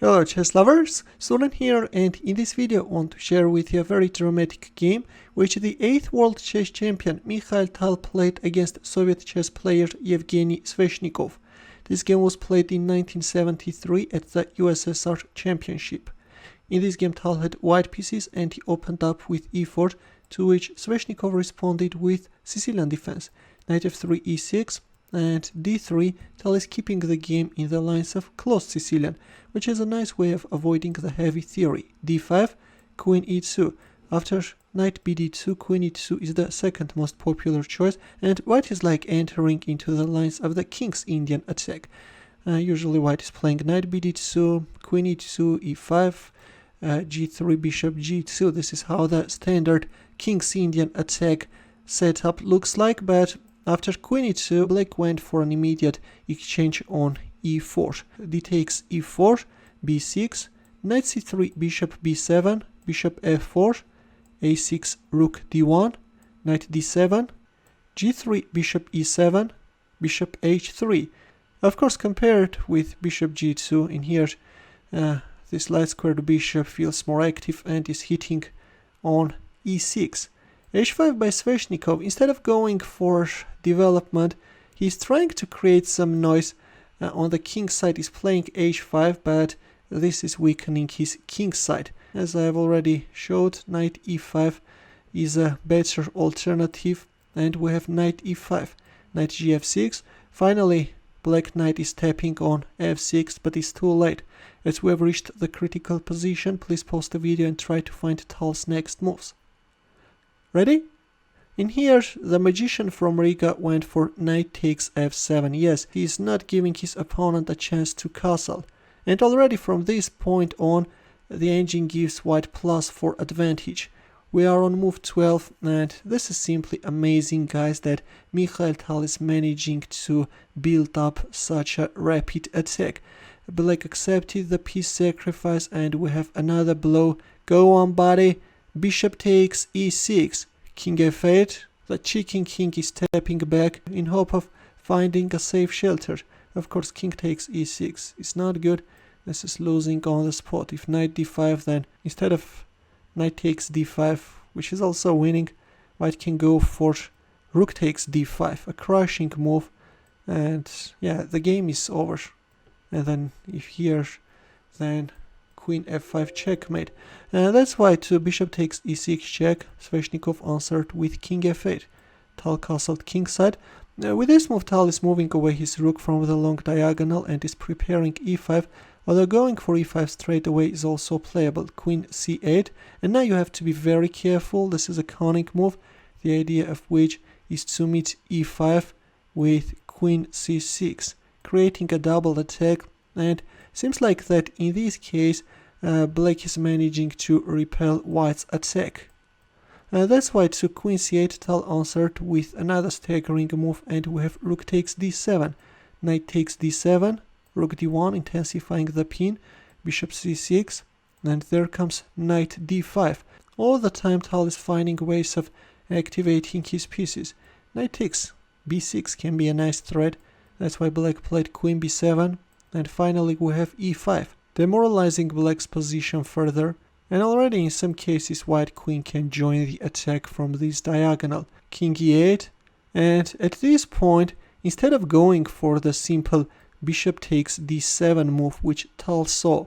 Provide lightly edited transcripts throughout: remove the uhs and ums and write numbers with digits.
Hello chess lovers, Suren here, and in this video I want to share with you a very dramatic game which the 8th world chess champion Mikhail Tal played against Soviet chess player Evgeni Sveshnikov. This game was played in 1973 at the USSR championship. In this game Tal had white pieces and he opened up with e4, to which Sveshnikov responded with Sicilian defense, knight f3 e6, and d3. Tal is keeping the game in the lines of closed Sicilian, which is a nice way of avoiding the heavy theory. d5, queen e2. After knight bd2, queen e2 is the second most popular choice, and white is like entering into the lines of the king's Indian attack. Usually white is playing knight bd2, queen e2, e5, g3, bishop g2. This is how the standard king's Indian attack setup looks like, but after queen e2, black went for an immediate exchange on e4. d takes e4, b6, knight c3, bishop b7, bishop f4, a6, rook d1, knight d7, g3, bishop e7, bishop h3. Of course, compared with bishop g2, in here this light squared bishop feels more active and is hitting on e6. h5 by Sveshnikov. Instead of going for development, he's trying to create some noise. On the king's side he's playing h5, but this is weakening his king's side. As I have already showed, knight e5 is a better alternative, and we have knight e5, knight gf6. Finally, black knight is tapping on f6, but it's too late. As we have reached the critical position, please pause the video and try to find Tal's next moves. Ready? In here, the magician from Riga went for knight takes f7. Yes, he is not giving his opponent a chance to castle. And already from this point on, the engine gives white +4 advantage. We are on move 12, and this is simply amazing, guys, that Mikhail Tal is managing to build up such a rapid attack. Black accepted the piece sacrifice, and we have another blow. Go on, buddy. Bishop takes e6. King f8. The cheeky king is stepping back in hope of finding a safe shelter. Of course, king takes e6. It's not good. This is losing on the spot. If knight d5, then instead of knight takes d5, which is also winning, white can go for rook takes d5, a crushing move, and yeah, the game is over. And then if here, then queen f5 checkmate. That's why to bishop takes e6 check, Sveshnikov answered with king f8. Tal castled king side. With this move, Tal is moving away his rook from the long diagonal and is preparing e5, although going for e5 straight away is also playable. Queen c8, and now you have to be very careful. This is a cunning move, the idea of which is to meet e5 with queen c6, creating a double attack, and seems like that in this case black is managing to repel white's attack. That's why to queen c8 Tal answered with another staggering move, and we have rook takes d7, knight takes d7, rook d1 intensifying the pin, bishop c6, and there comes knight d5. All the time Tal is finding ways of activating his pieces. Knight takes b6 can be a nice threat. That's why black played queen b7, and finally we have e5, demoralizing black's position further, and already in some cases white queen can join the attack from this diagonal. King e8, and at this point, instead of going for the simple bishop takes d7 move which Tal saw,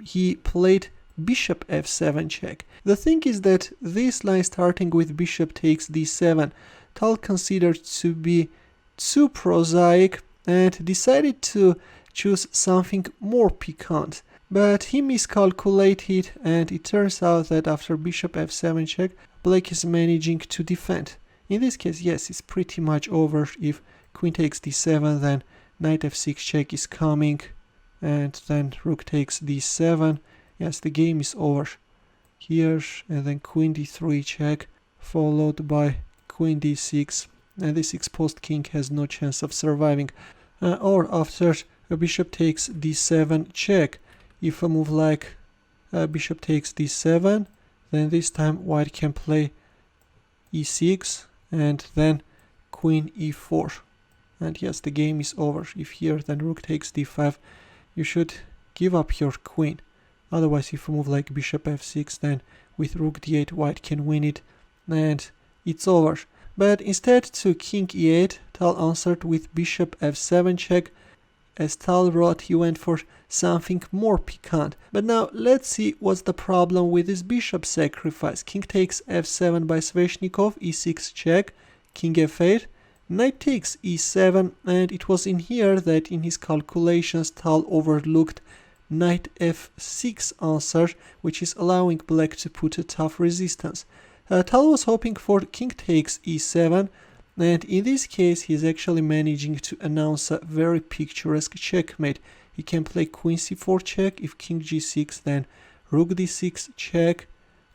he played bishop f7 check. The thing is that this line starting with bishop takes d7, Tal considered to be too prosaic and decided to choose something more piquant. But he miscalculated, and it turns out that after bishop f7 check, black is managing to defend. In this case, yes, it's pretty much over. If queen takes d7, then knight f6 check is coming, and then rook takes d7. Yes, the game is over here, and then queen d3 check, followed by queen d6, and this exposed king has no chance of surviving. Or after bishop takes d7 check, if a move like bishop takes d7, then this time white can play e6, and then queen e4. And yes, the game is over. If here then rook takes d5, you should give up your queen. Otherwise, if you move like bishop f6, then with rook d8 white can win it and it's over. But instead to king e8, Tal answered with bishop f7 check. As Tal wrote, he went for something more piquant. But now let's see what's the problem with this bishop sacrifice. King takes f7 by Sveshnikov, e6 check, king f8, knight takes e7, and it was in here that in his calculations Tal overlooked knight f6 answer, which is allowing black to put a tough resistance. Tal was hoping for king takes e7, and in this case he is actually managing to announce a very picturesque checkmate. He can play queen c4 check, if king g6 then rook d6 check,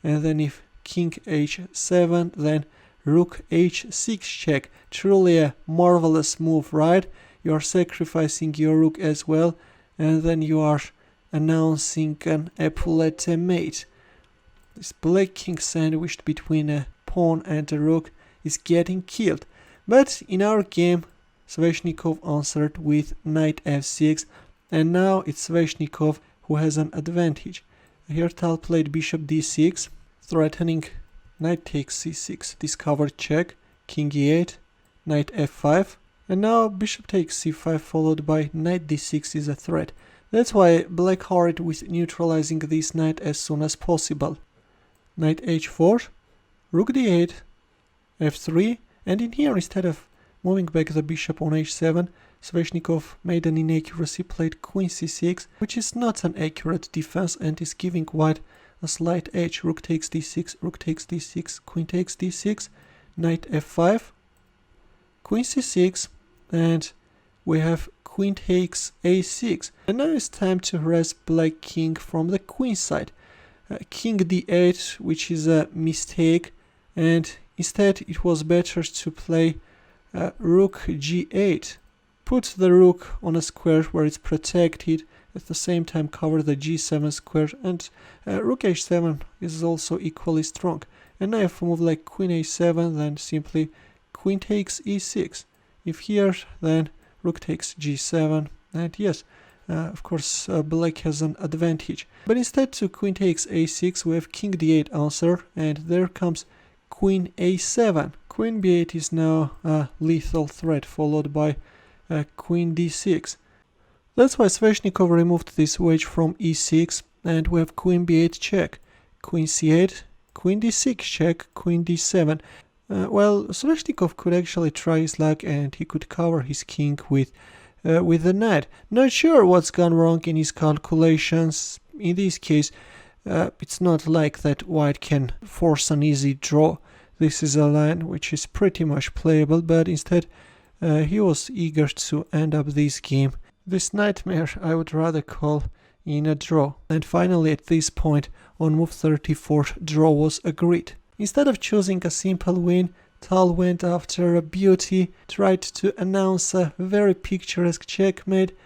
and then if king h7 then rook h6 check. Truly a marvelous move, right? You are sacrificing your rook as well, and then you are announcing an epaulette mate. This black king sandwiched between a pawn and a rook is getting killed. But in our game, Sveshnikov answered with knight f6, and now it's Sveshnikov who has an advantage. Here Tal played bishop d6, threatening knight takes c6, discovered check, king e8, knight f5, and now bishop takes c5 followed by knight d6 is a threat. That's why black hurried with neutralizing this knight as soon as possible. Knight h4, rook d8, f3, and in here instead of moving back the bishop on h7, Sveshnikov made an inaccuracy, played queen c6, which is not an accurate defense and is giving white a slight edge. Rook takes d6, rook takes d6, queen takes d6, knight f5, queen c6, and we have queen takes a6. And now it's time to harass black king from the queen side. King d8, which is a mistake, and instead it was better to play rook g8. Put the rook on a square where it's protected, at the same time cover the g7 square, and rook h7 is also equally strong. And now if we move like queen a7, then simply queen takes e6. If here, then rook takes g7, and yes, of course black has an advantage. But instead to queen takes a6, we have king d8 answer, and there comes queen a7. Queen b8 is now a lethal threat, followed by queen d6. That's why Sveshnikov removed this wedge from e6, and we have queen b8 check, queen c8, queen d6 check, queen d7. Well, Sveshnikov could actually try his luck and he could cover his king with the knight. Not sure what's gone wrong in his calculations. In this case, it's not like that white can force an easy draw. This is a line which is pretty much playable, but instead he was eager to end up this game. This nightmare I would rather call in a draw. And finally at this point, on move 34, draw was agreed. Instead of choosing a simple win, Tal went after a beauty, tried to announce a very picturesque checkmate,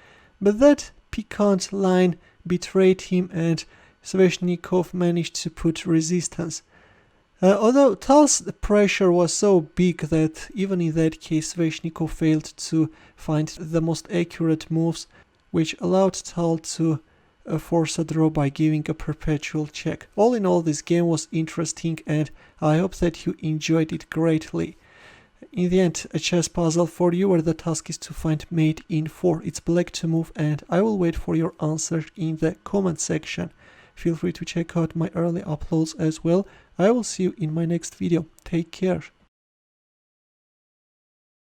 but that piquant line betrayed him and Sveshnikov managed to put resistance. Although Tal's pressure was so big that even in that case Sveshnikov failed to find the most accurate moves, which allowed Tal to force a draw by giving a perpetual check. All in all, this game was interesting and I hope that you enjoyed it greatly. In the end, a chess puzzle for you where the task is to find mate in 4. It's black to move and I will wait for your answer in the comment section. Feel free to check out my early uploads as well. I will see you in my next video. Take care.